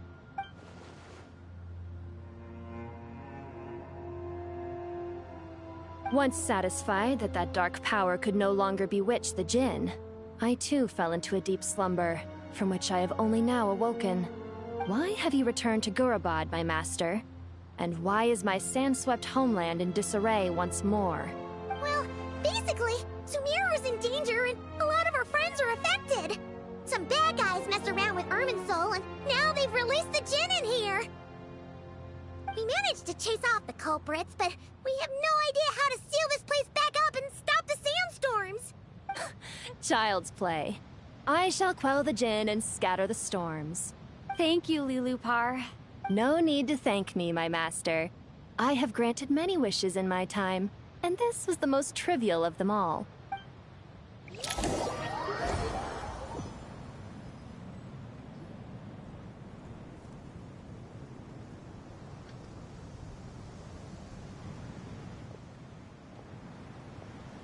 Once satisfied that that dark power could no longer bewitch the Jinn, I too fell into a deep slumber, from which I have only now awoken. Why have you returned to Gurabad, my master? And why is my sand-swept homeland in disarray once more? Well, basically, Sumeru's in danger and a lot of our friends are affected. Some bad guys messed around with Irminsul and now they've released the Jinn in here. We managed to chase off the culprits, but we have no idea how to seal this place back up and stop the sandstorms. Child's play. I shall quell the Jinn and scatter the storms. Thank you, Lillipar. No need to thank me, my master. I have granted many wishes in my time, and this was the most trivial of them all.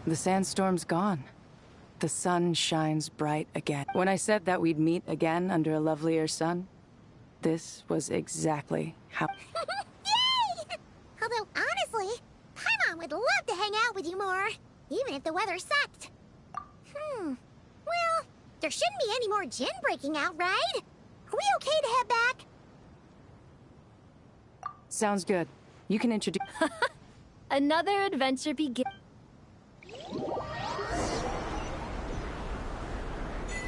The sandstorm's gone. The sun shines bright again. When I said that we'd meet again under a lovelier sun, this was exactly how... Yay! Although, honestly, Paimon would love to hang out with you more, even if the weather sucked. Well, there shouldn't be any more Jinn breaking out, right? Are we okay to head back? Sounds good. You can introduce... Another adventure begins.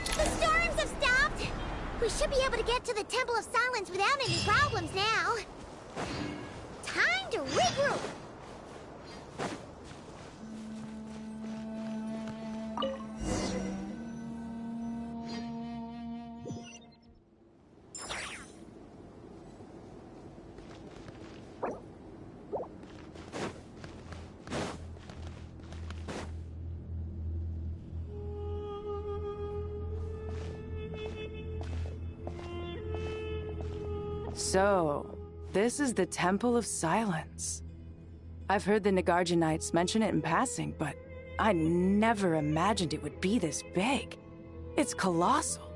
The storms have stopped! We should be able to get to the Temple of Silence without any problems now. Time to regroup! So, this is the Temple of Silence. I've heard the Nagarjanites mention it in passing, but I never imagined it would be this big. It's colossal.